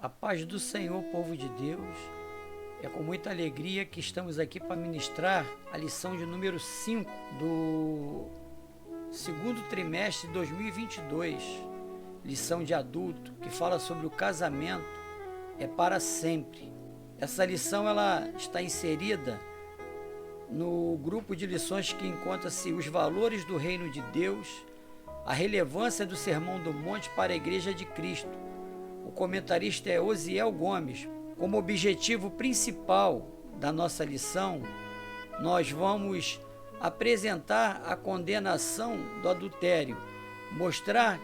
A paz do Senhor, povo de Deus. É com muita alegria que estamos aqui para ministrar a lição de número 5 do segundo trimestre de 2022, lição de adulto, que fala sobre o casamento é para sempre. Essa lição ela está inserida no grupo de lições que encontra-se os valores do reino de Deus, a relevância do Sermão do Monte para a Igreja de Cristo. O comentarista é Osiel Gomes. Como objetivo principal da nossa lição, nós vamos apresentar a condenação do adultério, mostrar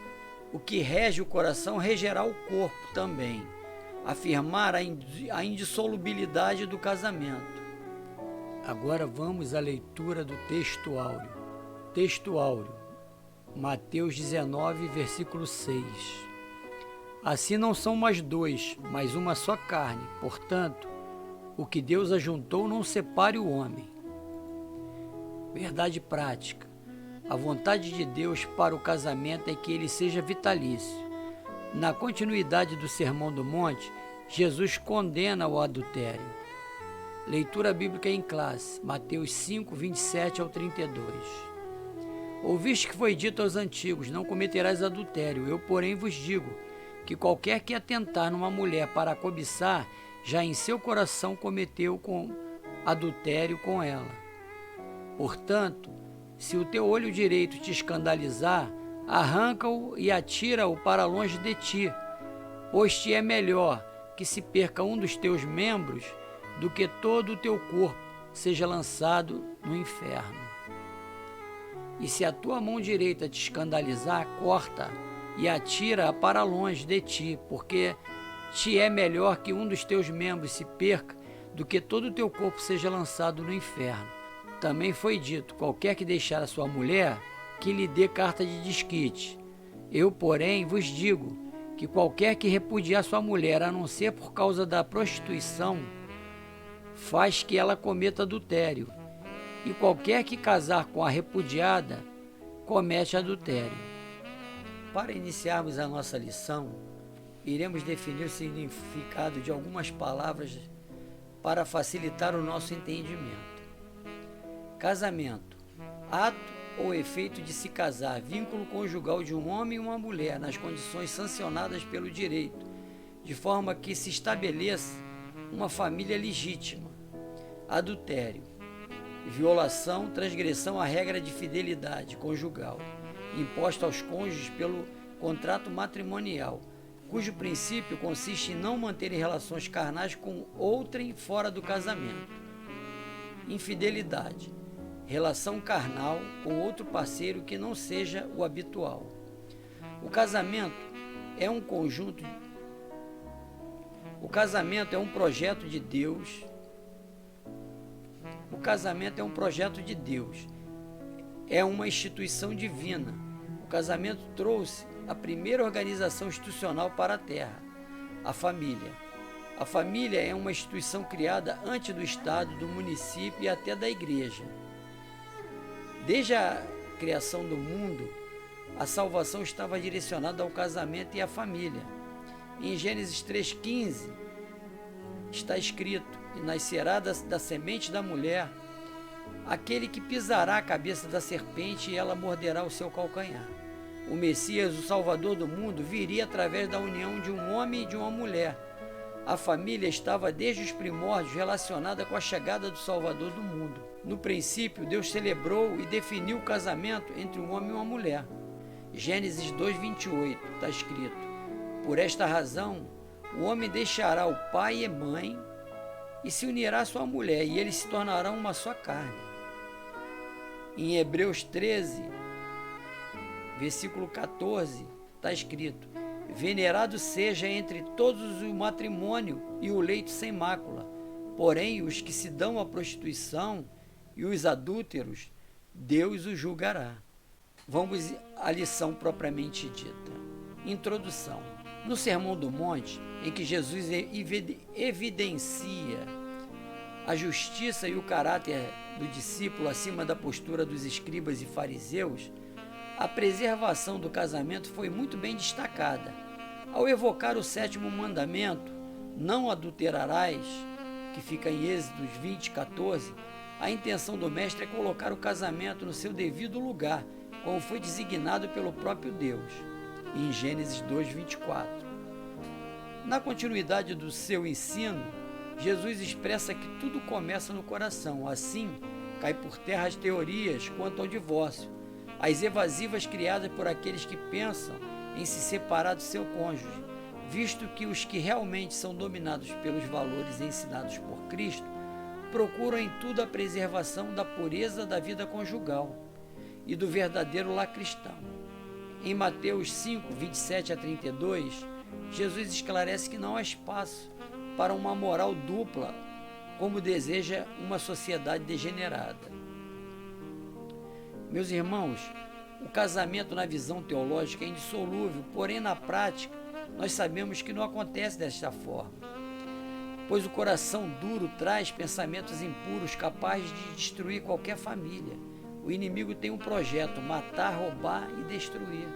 o que rege o coração, regerá o corpo também, afirmar a indissolubilidade do casamento. Agora vamos à leitura do texto áureo. Texto áureo, Mateus 19, versículo 6. Assim não são mais dois, mas uma só carne. Portanto, o que Deus ajuntou não separe o homem. Verdade prática. A vontade de Deus para o casamento é que ele seja vitalício. Na continuidade do Sermão do Monte, Jesus condena o adultério. Leitura bíblica em classe, Mateus 5, 27 ao 32. Ouviste que foi dito aos antigos, não cometerás adultério. Eu, porém, vos digo que qualquer que atentar numa mulher para a cobiçar, já em seu coração cometeu adultério com ela. Portanto, se o teu olho direito te escandalizar, arranca-o e atira-o para longe de ti, pois te é melhor que se perca um dos teus membros do que todo o teu corpo seja lançado no inferno. E se a tua mão direita te escandalizar, corta-a e atira-a para longe de ti, porque te é melhor que um dos teus membros se perca do que todo o teu corpo seja lançado no inferno. Também foi dito, qualquer que deixar a sua mulher, que lhe dê carta de desquite. Eu, porém, vos digo que qualquer que repudiar sua mulher, a não ser por causa da prostituição, faz que ela cometa adultério. E qualquer que casar com a repudiada, comete adultério. Para iniciarmos a nossa lição, iremos definir o significado de algumas palavras para facilitar o nosso entendimento. Casamento, ato ou efeito de se casar, vínculo conjugal de um homem e uma mulher nas condições sancionadas pelo direito, de forma que se estabeleça uma família legítima. Adultério, violação, transgressão à regra de fidelidade conjugal, imposta aos cônjuges pelo contrato matrimonial, cujo princípio consiste em não manterem relações carnais com outrem fora do casamento. Infidelidade, relação carnal com outro parceiro que não seja o habitual. O casamento é um projeto de Deus. O casamento é um projeto de Deus. É uma instituição divina. O casamento trouxe a primeira organização institucional para a Terra, a família. A família é uma instituição criada antes do Estado, do município e até da Igreja. Desde a criação do mundo, a salvação estava direcionada ao casamento e à família. Em Gênesis 3,15 está escrito: e nascerá da semente da mulher aquele que pisará a cabeça da serpente e ela morderá o seu calcanhar. O Messias, o Salvador do mundo, viria através da união de um homem e de uma mulher. A família estava desde os primórdios relacionada com a chegada do Salvador do mundo. No princípio, Deus celebrou e definiu o casamento entre um homem e uma mulher. Gênesis 2,28 está escrito: por esta razão, o homem deixará o pai e mãe e se unirá à sua mulher, e eles se tornarão uma só carne. Em Hebreus 13, versículo 14, está escrito: venerado seja entre todos o matrimônio e o leito sem mácula, porém os que se dão à prostituição e os adúlteros, Deus os julgará. Vamos à lição propriamente dita. Introdução. No Sermão do Monte, em que Jesus evidencia a justiça e o caráter do discípulo acima da postura dos escribas e fariseus, a preservação do casamento foi muito bem destacada. Ao evocar o sétimo mandamento, não adulterarás, que fica em Êxodo 20:14, a intenção do mestre é colocar o casamento no seu devido lugar, como foi designado pelo próprio Deus, em Gênesis 2:24. Na continuidade do seu ensino, Jesus expressa que tudo começa no coração. Assim, cai por terra as teorias quanto ao divórcio, as evasivas criadas por aqueles que pensam em se separar do seu cônjuge, visto que os que realmente são dominados pelos valores ensinados por Cristo procuram em tudo a preservação da pureza da vida conjugal e do verdadeiro lar cristão. Em Mateus 5:27-32, Jesus esclarece que não há espaço para uma moral dupla, como deseja uma sociedade degenerada. Meus irmãos, o casamento na visão teológica é indissolúvel, porém na prática nós sabemos que não acontece desta forma, pois o coração duro traz pensamentos impuros capazes de destruir qualquer família. O inimigo tem um projeto: matar, roubar e destruir.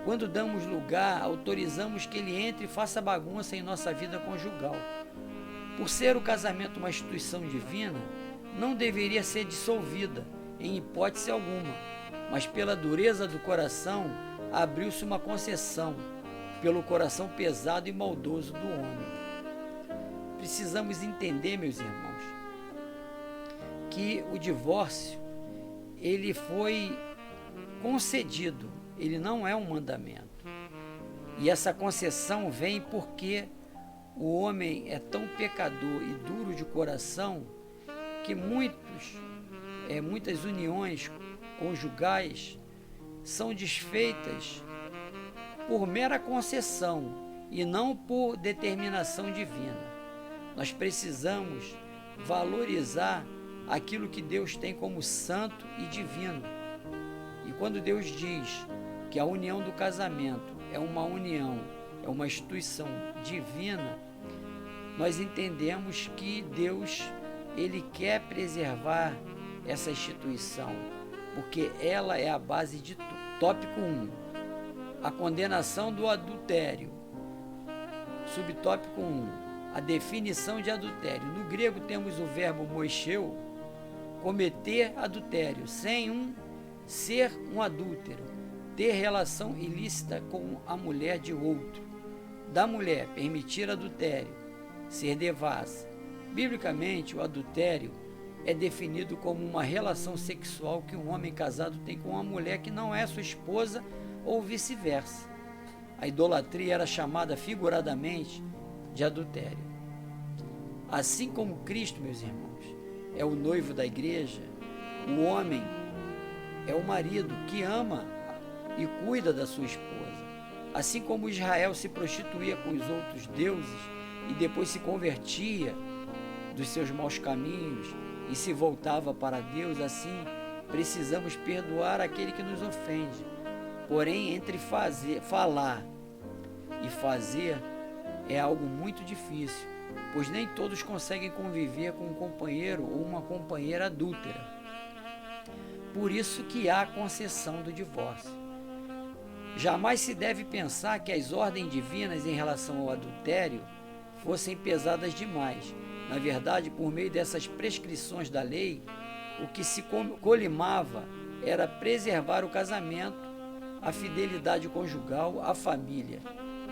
Quando damos lugar, autorizamos que ele entre e faça bagunça em nossa vida conjugal. Por ser o casamento uma instituição divina, não deveria ser dissolvida, em hipótese alguma, mas pela dureza do coração, abriu-se uma concessão, pelo coração pesado e maldoso do homem. Precisamos entender, meus irmãos, que o divórcio, ele foi concedido, ele não é um mandamento. E essa concessão vem porque o homem é tão pecador e duro de coração que muitas uniões conjugais são desfeitas por mera concessão e não por determinação divina. Nós precisamos valorizar aquilo que Deus tem como santo e divino. E quando Deus diz que a união do casamento é uma união, é uma instituição divina, nós entendemos que Deus, ele quer preservar essa instituição, porque ela é a base de tudo. Tópico 1. A condenação do adultério. Subtópico 1. A definição de adultério. No grego temos o verbo moisheu, cometer adultério, sem ser um adúltero, ter relação ilícita com a mulher de outro. Da mulher, permitir adultério, ser devassa. Biblicamente, o adultério é definido como uma relação sexual que um homem casado tem com uma mulher que não é sua esposa ou vice-versa. A idolatria era chamada figuradamente de adultério. Assim como Cristo, meus irmãos, é o noivo da igreja, o homem é o marido que ama e cuida da sua esposa. Assim como Israel se prostituía com os outros deuses e depois se convertia dos seus maus caminhos e se voltava para Deus, assim precisamos perdoar aquele que nos ofende. Porém, entre falar e fazer é algo muito difícil, pois nem todos conseguem conviver com um companheiro ou uma companheira adúltera. Por isso que há a concessão do divórcio. Jamais se deve pensar que as ordens divinas em relação ao adultério fossem pesadas demais. Na verdade, por meio dessas prescrições da lei, o que se colimava era preservar o casamento, a fidelidade conjugal, a família.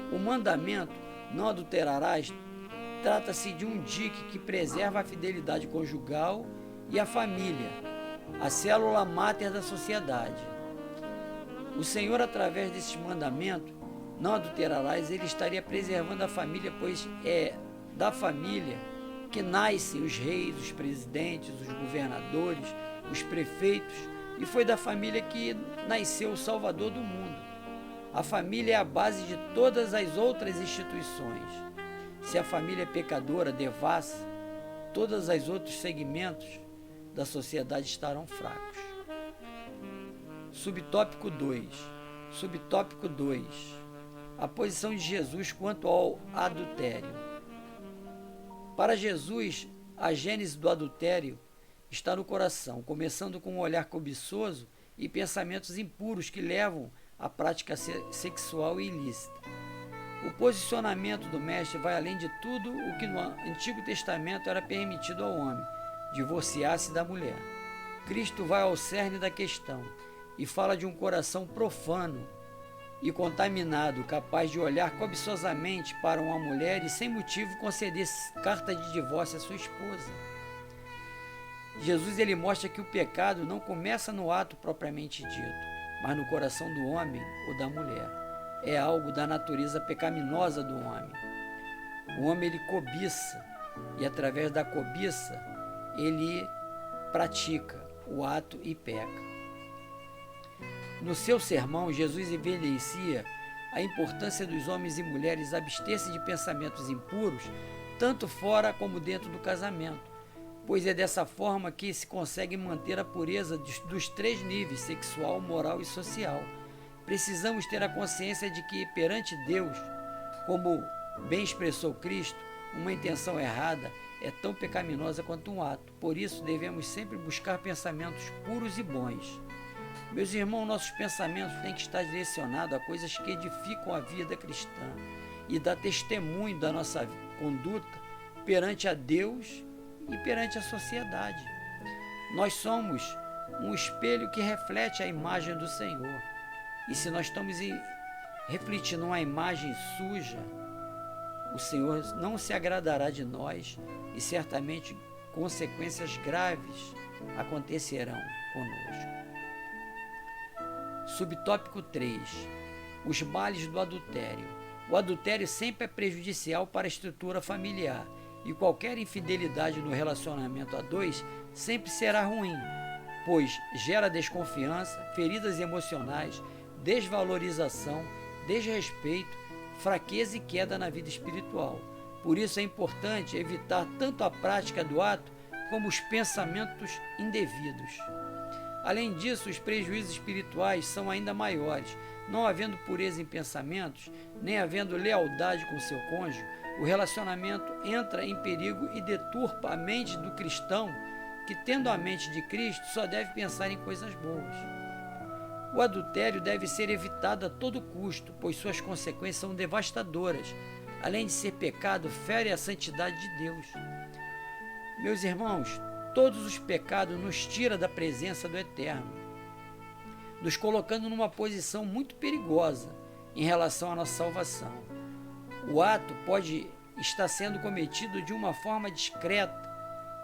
O mandamento, não adulterarás, trata-se de um dique que preserva a fidelidade conjugal e a família, a célula máter da sociedade. O Senhor, através desse mandamento, não adulterarás, ele estaria preservando a família, pois é da família que nascem os reis, os presidentes, os governadores, os prefeitos, e foi da família que nasceu o Salvador do mundo. A família é a base de todas as outras instituições. Se a família é pecadora, devassa, todos os outros segmentos da sociedade estarão fracos. Subtópico 2. Subtópico 2. A posição de Jesus quanto ao adultério. Para Jesus, a gênese do adultério está no coração, começando com um olhar cobiçoso e pensamentos impuros que levam à prática sexual ilícita. O posicionamento do mestre vai além de tudo o que no Antigo Testamento era permitido ao homem, divorciar-se da mulher. Cristo vai ao cerne da questão e fala de um coração profano e contaminado, capaz de olhar cobiçosamente para uma mulher e sem motivo conceder carta de divórcio à sua esposa. Jesus ele mostra que o pecado não começa no ato propriamente dito, mas no coração do homem ou da mulher. É algo da natureza pecaminosa do homem. O homem ele cobiça e através da cobiça ele pratica o ato e peca. No seu sermão, Jesus evidencia a importância dos homens e mulheres abster-se de pensamentos impuros, tanto fora como dentro do casamento, pois é dessa forma que se consegue manter a pureza dos três níveis, sexual, moral e social. Precisamos ter a consciência de que, perante Deus, como bem expressou Cristo, uma intenção errada é tão pecaminosa quanto um ato. Por isso, devemos sempre buscar pensamentos puros e bons. Meus irmãos, nossos pensamentos têm que estar direcionados a coisas que edificam a vida cristã e dá testemunho da nossa conduta perante a Deus e perante a sociedade. Nós somos um espelho que reflete a imagem do Senhor. E se nós estamos refletindo uma imagem suja, o Senhor não se agradará de nós e certamente consequências graves acontecerão conosco. Subtópico 3. Os males do adultério. O adultério sempre é prejudicial para a estrutura familiar e qualquer infidelidade no relacionamento a dois sempre será ruim, pois gera desconfiança, feridas emocionais, desvalorização, desrespeito, fraqueza e queda na vida espiritual. Por isso é importante evitar tanto a prática do ato como os pensamentos indevidos. Além disso, os prejuízos espirituais são ainda maiores. Não havendo pureza em pensamentos, nem havendo lealdade com seu cônjuge, o relacionamento entra em perigo e deturpa a mente do cristão, que, tendo a mente de Cristo, só deve pensar em coisas boas. O adultério deve ser evitado a todo custo, pois suas consequências são devastadoras. Além de ser pecado, fere a santidade de Deus. Meus irmãos, todos os pecados nos tiram da presença do Eterno, nos colocando numa posição muito perigosa em relação à nossa salvação. O ato pode estar sendo cometido de uma forma discreta,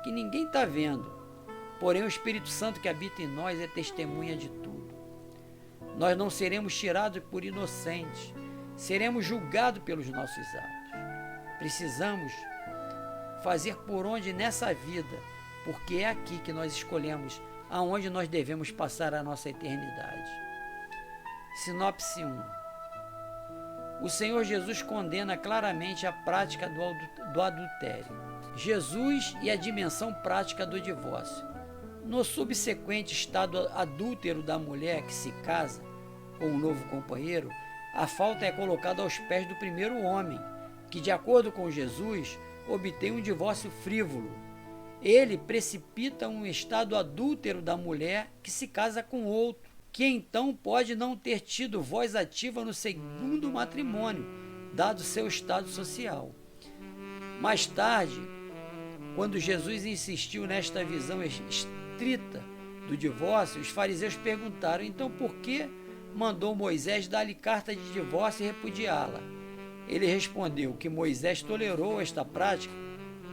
que ninguém está vendo, porém o Espírito Santo que habita em nós é testemunha de tudo. Nós não seremos tirados por inocentes, seremos julgados pelos nossos atos. Precisamos fazer por onde nessa vida, porque é aqui que nós escolhemos aonde nós devemos passar a nossa eternidade. Sinopse 1. O Senhor Jesus condena claramente a prática do adultério. Jesus e a dimensão prática do divórcio. No subsequente estado adúltero da mulher que se casa com um novo companheiro, a falta é colocada aos pés do primeiro homem, que, de acordo com Jesus, obtém um divórcio frívolo. Ele precipita um estado adúltero da mulher que se casa com outro, que então pode não ter tido voz ativa no segundo matrimônio, dado seu estado social. Mais tarde, quando Jesus insistiu nesta visão estrita do divórcio, os fariseus perguntaram: então por que mandou Moisés dar-lhe carta de divórcio e repudiá-la? Ele respondeu que Moisés tolerou esta prática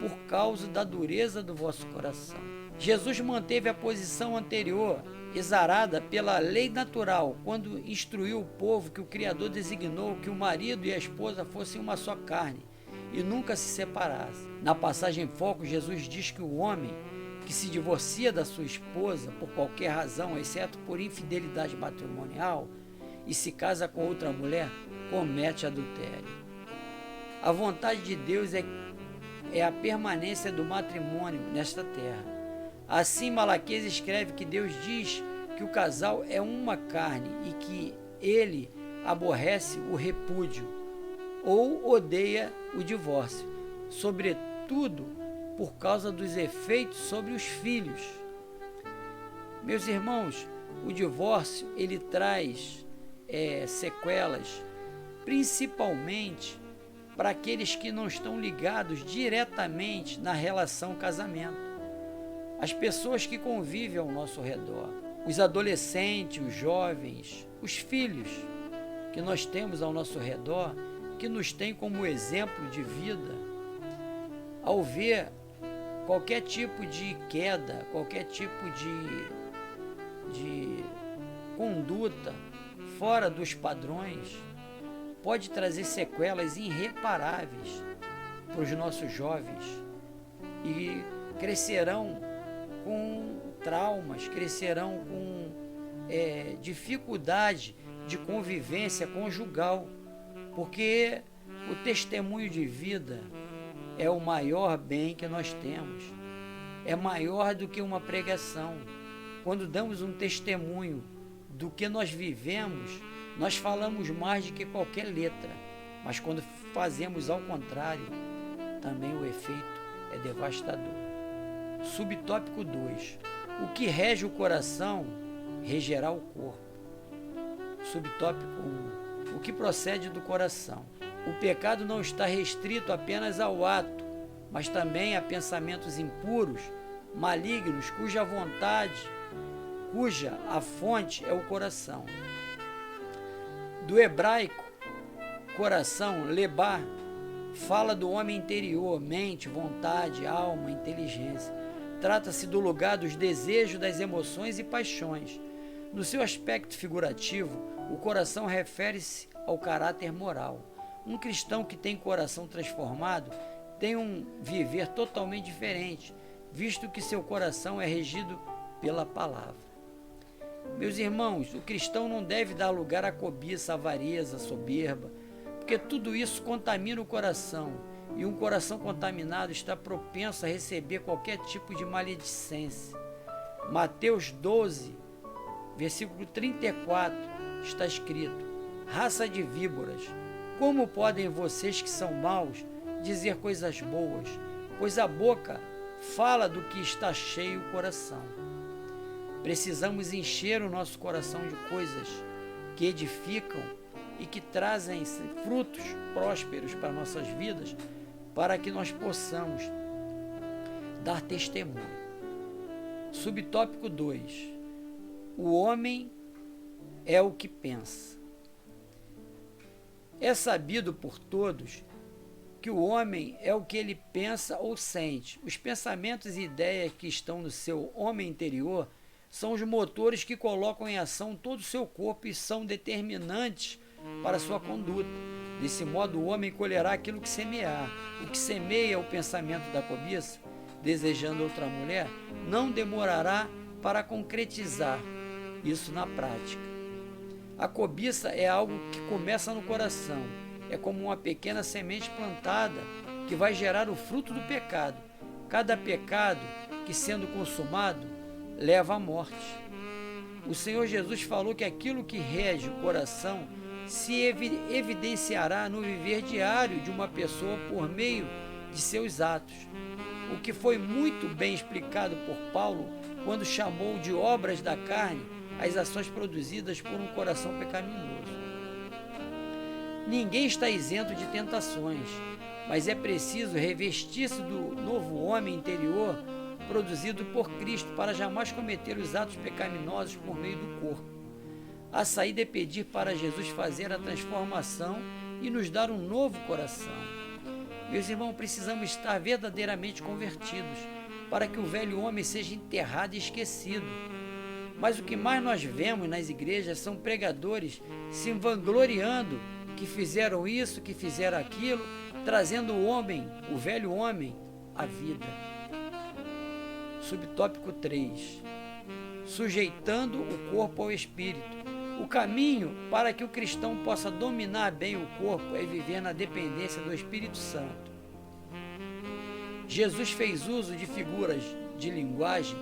por causa da dureza do vosso coração. Jesus manteve a posição anterior, exarada pela lei natural, quando instruiu o povo que o Criador designou que o marido e a esposa fossem uma só carne e nunca se separassem. Na passagem em foco, Jesus diz que o homem que se divorcia da sua esposa por qualquer razão, exceto por infidelidade matrimonial, e se casa com outra mulher, comete adultério. A vontade de Deus é a permanência do matrimônio nesta terra. Assim, Malaquias escreve que Deus diz que o casal é uma carne e que ele aborrece o repúdio ou odeia o divórcio, sobretudo por causa dos efeitos sobre os filhos. Meus irmãos, o divórcio ele traz sequelas principalmente para aqueles que não estão ligados diretamente na relação casamento. As pessoas que convivem ao nosso redor, os adolescentes, os jovens, os filhos que nós temos ao nosso redor, que nos têm como exemplo de vida, ao ver qualquer tipo de queda, qualquer tipo de conduta fora dos padrões, pode trazer sequelas irreparáveis para os nossos jovens e crescerão com traumas, crescerão com dificuldade de convivência conjugal, porque o testemunho de vida é o maior bem que nós temos, é maior do que uma pregação. Quando damos um testemunho do que nós vivemos, nós falamos mais do que qualquer letra, mas quando fazemos ao contrário, também o efeito é devastador. Subtópico 2. O que rege o coração, regerá o corpo. Subtópico 1. O que procede do coração. O pecado não está restrito apenas ao ato, mas também a pensamentos impuros, malignos, cuja a fonte é o coração. Do hebraico, coração, lebá, fala do homem interior, mente, vontade, alma, inteligência. Trata-se do lugar dos desejos, das emoções e paixões. No seu aspecto figurativo, o coração refere-se ao caráter moral. Um cristão que tem coração transformado tem um viver totalmente diferente, visto que seu coração é regido pela palavra. Meus irmãos, o cristão não deve dar lugar à cobiça, à avareza, à soberba, porque tudo isso contamina o coração, e um coração contaminado está propenso a receber qualquer tipo de maledicência. Mateus 12, versículo 34, está escrito: raça de víboras, como podem vocês que são maus dizer coisas boas? Pois a boca fala do que está cheio o coração. Precisamos encher o nosso coração de coisas que edificam e que trazem frutos prósperos para nossas vidas, para que nós possamos dar testemunho. Subtópico 2. O homem é o que pensa. É sabido por todos que o homem é o que ele pensa ou sente. Os pensamentos e ideias que estão no seu homem interior são os motores que colocam em ação todo o seu corpo e são determinantes para a sua conduta. Desse modo, o homem colherá aquilo que semear. O que semeia o pensamento da cobiça, desejando outra mulher, não demorará para concretizar isso na prática. A cobiça é algo que começa no coração. É como uma pequena semente plantada que vai gerar o fruto do pecado. Cada pecado que, sendo consumado, leva à morte. O Senhor Jesus falou que aquilo que rege o coração se evidenciará no viver diário de uma pessoa por meio de seus atos, o que foi muito bem explicado por Paulo quando chamou de obras da carne as ações produzidas por um coração pecaminoso. Ninguém está isento de tentações, mas é preciso revestir-se do novo homem interior produzido por Cristo para jamais cometer os atos pecaminosos por meio do corpo. A saída é pedir para Jesus fazer a transformação e nos dar um novo coração. Meus irmãos, precisamos estar verdadeiramente convertidos para que o velho homem seja enterrado e esquecido. Mas o que mais nós vemos nas igrejas são pregadores se vangloriando que fizeram isso, que fizeram aquilo, trazendo o homem, o velho homem, à vida. Subtópico 3. Sujeitando o corpo ao espírito. O caminho para que o cristão possa dominar bem o corpo é viver na dependência do Espírito Santo. Jesus fez uso de figuras de linguagem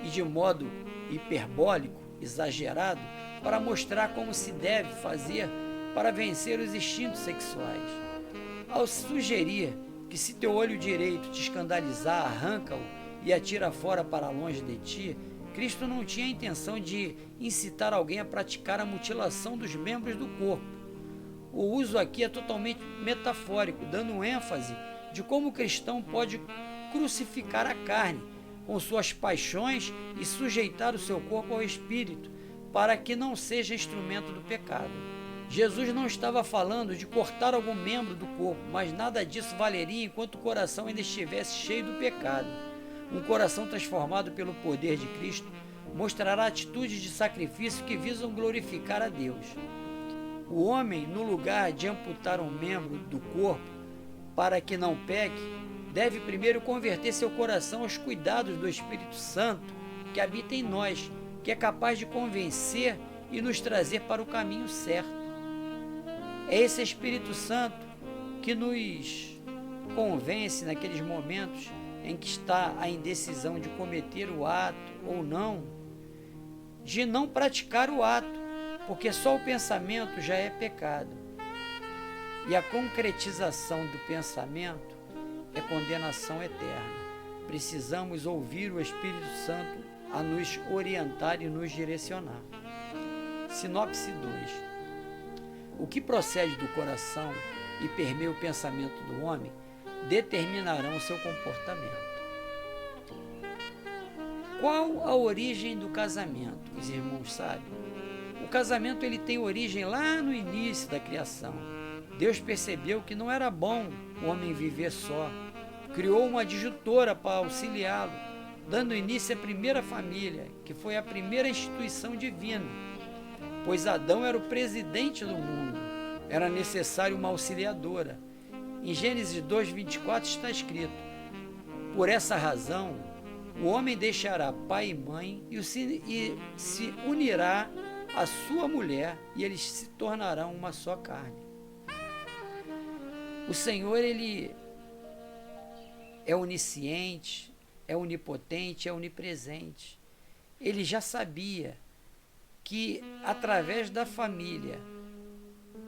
e de modo hiperbólico, exagerado, para mostrar como se deve fazer para vencer os instintos sexuais. Ao sugerir que se teu olho direito te escandalizar, arranca-o e atira fora para longe de ti, Cristo não tinha a intenção de incitar alguém a praticar a mutilação dos membros do corpo. O uso aqui é totalmente metafórico, dando ênfase de como o cristão pode crucificar a carne com suas paixões e sujeitar o seu corpo ao espírito, para que não seja instrumento do pecado. Jesus não estava falando de cortar algum membro do corpo, mas nada disso valeria enquanto o coração ainda estivesse cheio do pecado. Um coração transformado pelo poder de Cristo mostrará atitudes de sacrifício que visam glorificar a Deus. O homem, no lugar de amputar um membro do corpo para que não peque, deve primeiro converter seu coração aos cuidados do Espírito Santo que habita em nós, que é capaz de convencer e nos trazer para o caminho certo. É esse Espírito Santo que nos convence naqueles momentos em que está a indecisão de cometer o ato ou não, de não praticar o ato, porque só o pensamento já é pecado. E a concretização do pensamento é condenação eterna. Precisamos ouvir o Espírito Santo a nos orientar e nos direcionar. Sinopse 2. O que procede do coração e permeia o pensamento do homem determinarão o seu comportamento. Qual a origem do casamento? Os irmãos sabem. O casamento ele tem origem lá no início da criação. Deus percebeu que não era bom o homem viver só. Criou uma adjutora para auxiliá-lo, dando início à primeira família, que foi a primeira instituição divina. Pois Adão era o presidente do mundo, era necessário uma auxiliadora. Em Gênesis 2:24 está escrito: por essa razão, o homem deixará pai e mãe e se unirá à sua mulher, e eles se tornarão uma só carne. O Senhor, ele é onisciente, é onipotente, é onipresente. Ele já sabia que, através da família,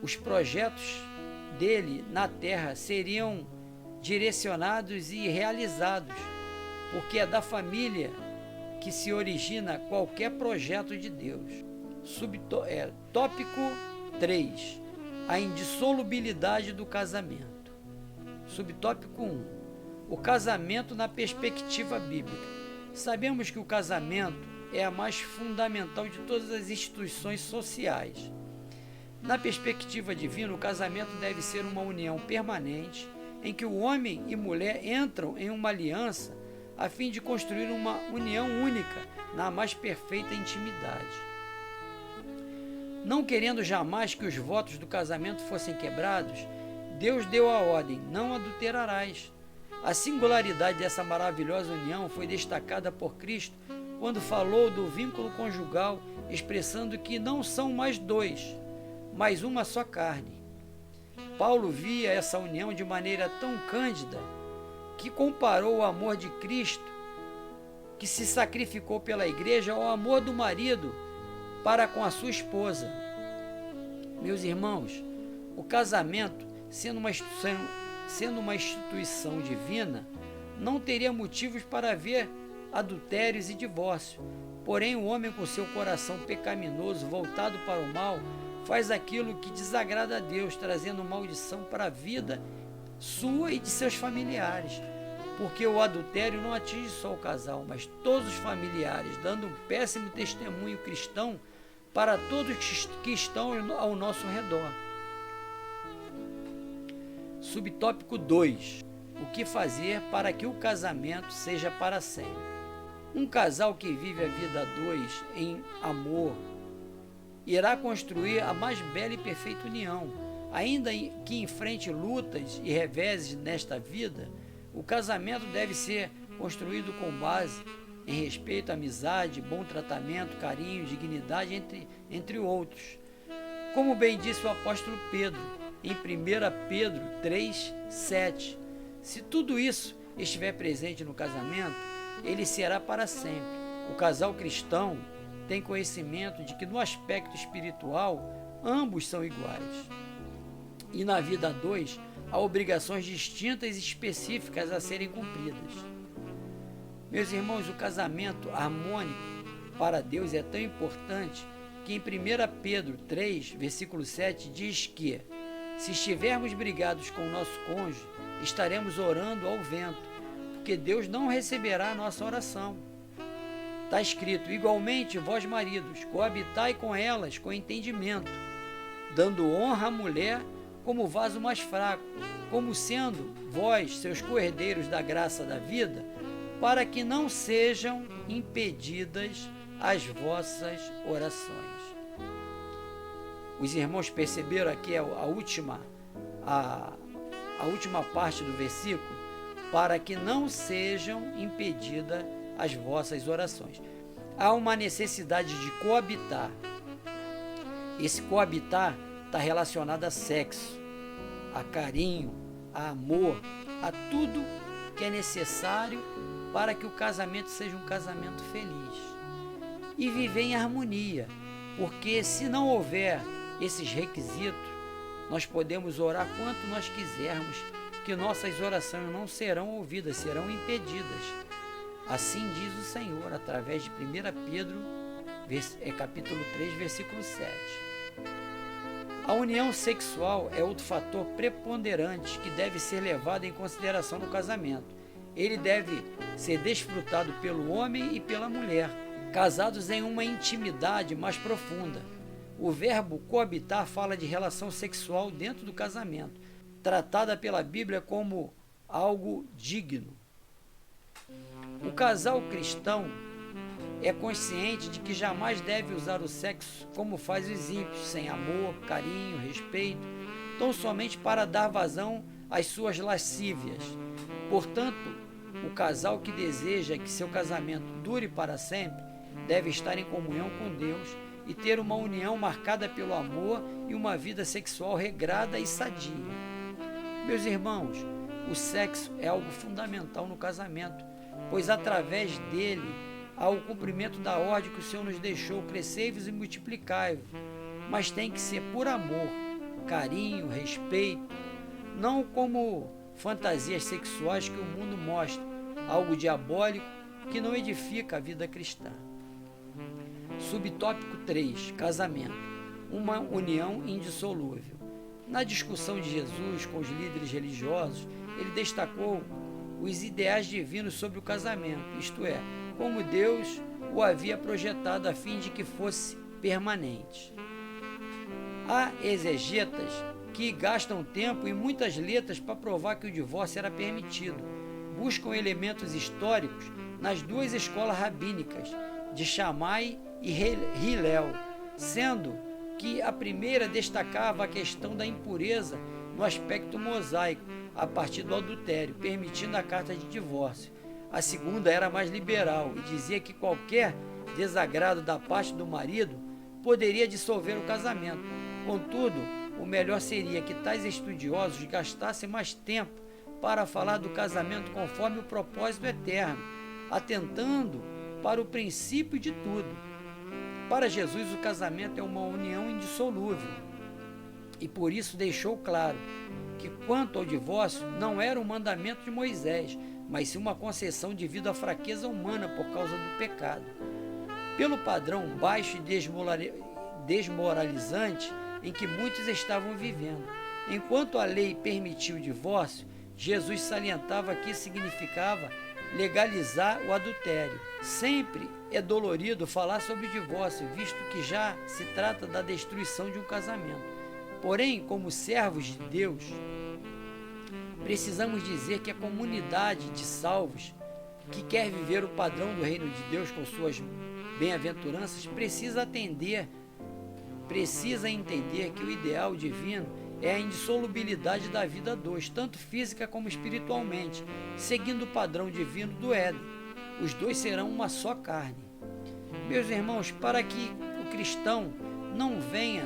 os projetos dele na terra seriam direcionados e realizados, porque é da família que se origina qualquer projeto de Deus. Tópico 3. A indissolubilidade do casamento. Subtópico 1. O casamento na perspectiva bíblica. Sabemos que o casamento é a mais fundamental de todas as instituições sociais. Na perspectiva divina, o casamento deve ser uma união permanente em que o homem e mulher entram em uma aliança a fim de construir uma união única na mais perfeita intimidade. Não querendo jamais que os votos do casamento fossem quebrados, Deus deu a ordem: não adulterarás. A singularidade dessa maravilhosa união foi destacada por Cristo quando falou do vínculo conjugal, expressando que não são mais dois, mas uma só carne. Paulo via essa união de maneira tão cândida que comparou o amor de Cristo, que se sacrificou pela igreja, ao amor do marido para com a sua esposa. Meus irmãos, o casamento, sendo uma instituição divina, não teria motivos para haver adultérios e divórcio. Porém, o homem, com seu coração pecaminoso voltado para o mal, faz aquilo que desagrada a Deus, trazendo maldição para a vida sua e de seus familiares. Porque o adultério não atinge só o casal, mas todos os familiares, dando um péssimo testemunho cristão para todos que estão ao nosso redor. Subtópico 2. O que fazer para que o casamento seja para sempre? Um casal que vive a vida a dois em amor irá construir a mais bela e perfeita união. Ainda que enfrente lutas e reveses nesta vida, o casamento deve ser construído com base em respeito, amizade, bom tratamento, carinho, dignidade, entre outros. Como bem disse o apóstolo Pedro, em 1 Pedro 3:7, se tudo isso estiver presente no casamento, ele será para sempre. O casal cristão tem conhecimento de que no aspecto espiritual ambos são iguais. E na vida a dois, há obrigações distintas e específicas a serem cumpridas. Meus irmãos, o casamento harmônico para Deus é tão importante que em 1 Pedro 3, versículo 7, diz que Se estivermos brigados com o nosso cônjuge, estaremos orando ao vento, porque Deus não receberá a nossa oração. Está escrito: igualmente, vós maridos, coabitai com elas com entendimento, dando honra à mulher como vaso mais fraco, como sendo vós seus coerdeiros da graça da vida, para que não sejam impedidas as vossas orações. Os irmãos perceberam aqui a última parte do versículo? Para que não sejam impedidas as vossas orações. Há uma necessidade de coabitar. Esse coabitar está relacionado a sexo, a carinho, a amor, a tudo que é necessário para que o casamento seja um casamento feliz. E viver em harmonia, porque se não houver esses requisitos, nós podemos orar quanto nós quisermos, que nossas orações não serão ouvidas, serão impedidas. Assim diz o Senhor, através de 1 Pedro, capítulo 3, versículo 7. A união sexual é outro fator preponderante que deve ser levado em consideração no casamento. Ele deve ser desfrutado pelo homem e pela mulher, casados em uma intimidade mais profunda. O verbo coabitar fala de relação sexual dentro do casamento, tratada pela Bíblia como algo digno. O casal cristão é consciente de que jamais deve usar o sexo como faz os ímpios, sem amor, carinho, respeito, tão somente para dar vazão às suas lascívias. Portanto, o casal que deseja que seu casamento dure para sempre deve estar em comunhão com Deus e ter uma união marcada pelo amor e uma vida sexual regrada e sadia. Meus irmãos, o sexo é algo fundamental no casamento, pois através dele há o cumprimento da ordem que o Senhor nos deixou: crescei-vos e multiplicai-vos. Mas tem que ser por amor, carinho, respeito, não como fantasias sexuais que o mundo mostra, algo diabólico que não edifica a vida cristã. Subtópico 3, casamento, uma união indissolúvel. Na discussão de Jesus com os líderes religiosos, ele destacou os ideais divinos sobre o casamento, isto é, como Deus o havia projetado a fim de que fosse permanente. Há exegetas que gastam tempo e muitas letras para provar que o divórcio era permitido. Buscam elementos históricos nas duas escolas rabínicas, de Shammai e Hillel, sendo que a primeira destacava a questão da impureza no aspecto mosaico, a partir do adultério, permitindo a carta de divórcio. A segunda era mais liberal e dizia que qualquer desagrado da parte do marido poderia dissolver o casamento. Contudo, o melhor seria que tais estudiosos gastassem mais tempo para falar do casamento conforme o propósito eterno, atentando para o princípio de tudo. Para Jesus, o casamento é uma união indissolúvel e por isso deixou claro que, quanto ao divórcio, não era um mandamento de Moisés, mas sim uma concessão devido à fraqueza humana por causa do pecado. Pelo padrão baixo e desmoralizante em que muitos estavam vivendo. Enquanto a lei permitia o divórcio, Jesus salientava que significava legalizar o adultério. Sempre é dolorido falar sobre o divórcio, visto que já se trata da destruição de um casamento. Porém, como servos de Deus, precisamos dizer que a comunidade de salvos que quer viver o padrão do reino de Deus com suas bem-aventuranças precisa entender que o ideal divino é a indissolubilidade da vida a dois, tanto física como espiritualmente, seguindo o padrão divino do Éden. Os dois serão uma só carne. Meus irmãos, para que o cristão não venha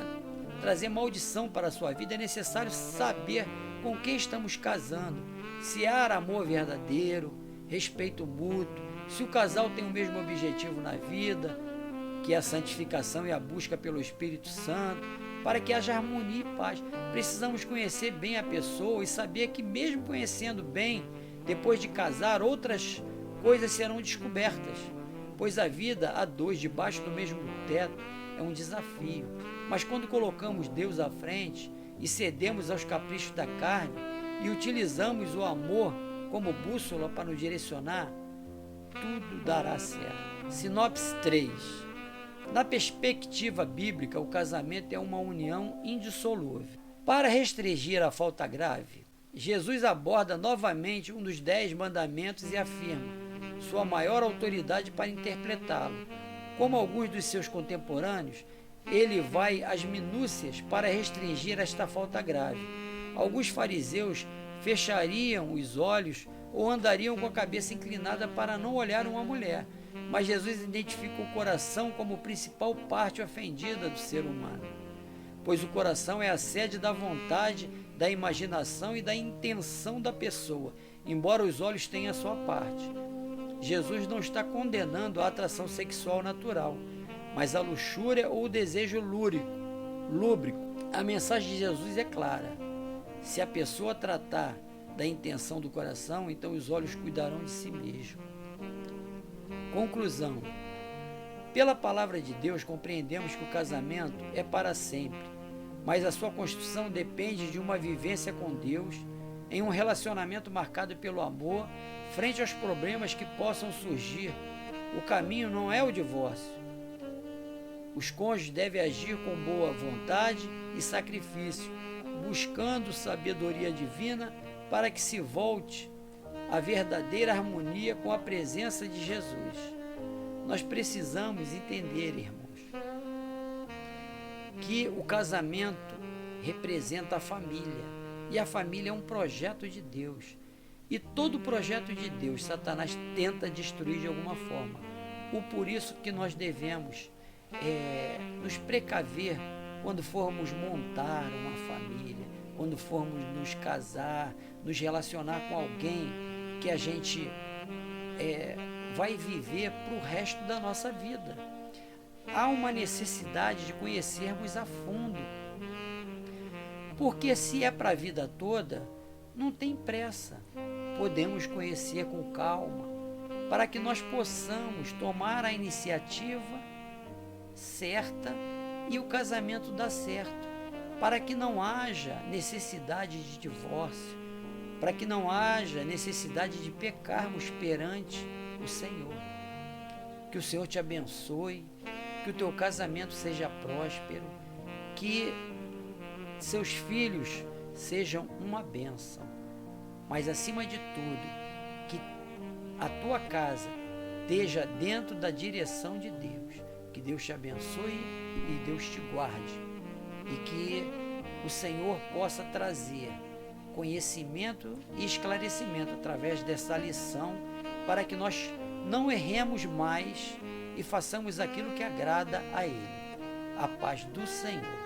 trazer maldição para a sua vida, é necessário saber com quem estamos casando, se há amor verdadeiro, respeito mútuo, se o casal tem o mesmo objetivo na vida, que é a santificação e a busca pelo Espírito Santo, para que haja harmonia e paz. Precisamos conhecer bem a pessoa e saber que, mesmo conhecendo bem, depois de casar, outras coisas serão descobertas, pois a vida a dois, debaixo do mesmo teto, é um desafio. Mas quando colocamos Deus à frente e cedemos aos caprichos da carne e utilizamos o amor como bússola para nos direcionar, tudo dará certo. Sinopse 3. Na perspectiva bíblica, o casamento é uma união indissolúvel. Para restringir a falta grave, Jesus aborda novamente um dos 10 mandamentos e afirma sua maior autoridade para interpretá-lo. Como alguns dos seus contemporâneos, ele vai às minúcias para restringir esta falta grave. Alguns fariseus fechariam os olhos ou andariam com a cabeça inclinada para não olhar uma mulher, mas Jesus identifica o coração como principal parte ofendida do ser humano, pois o coração é a sede da vontade, da imaginação e da intenção da pessoa, embora os olhos tenham a sua parte. Jesus não está condenando a atração sexual natural, mas a luxúria ou o desejo lúbrico. A mensagem de Jesus é clara. Se a pessoa tratar da intenção do coração, então os olhos cuidarão de si mesmo. Conclusão. Pela palavra de Deus, compreendemos que o casamento é para sempre, mas a sua construção depende de uma vivência com Deus, em um relacionamento marcado pelo amor, frente aos problemas que possam surgir. O caminho não é o divórcio. Os cônjuges devem agir com boa vontade e sacrifício, buscando sabedoria divina para que se volte a verdadeira harmonia com a presença de Jesus. Nós precisamos entender, irmãos, que o casamento representa a família, e a família é um projeto de Deus. E todo projeto de Deus, Satanás tenta destruir de alguma forma. Por isso que nós devemos nos precaver quando formos montar uma família, quando formos nos casar, nos relacionar com alguém que a gente vai viver para o resto da nossa vida. Há uma necessidade de conhecermos a fundo, porque se é para a vida toda, não tem pressa. Podemos conhecer com calma, para que nós possamos tomar a iniciativa certa e o casamento dar certo, para que não haja necessidade de divórcio, para que não haja necessidade de pecarmos perante o Senhor. Que o Senhor te abençoe, que o teu casamento seja próspero, que seus filhos sejam uma bênção, mas acima de tudo, que a tua casa esteja dentro da direção de Deus. Que Deus te abençoe e Deus te guarde, e que o Senhor possa trazer conhecimento e esclarecimento através dessa lição, para que nós não erremos mais e façamos aquilo que agrada a Ele. A paz do Senhor.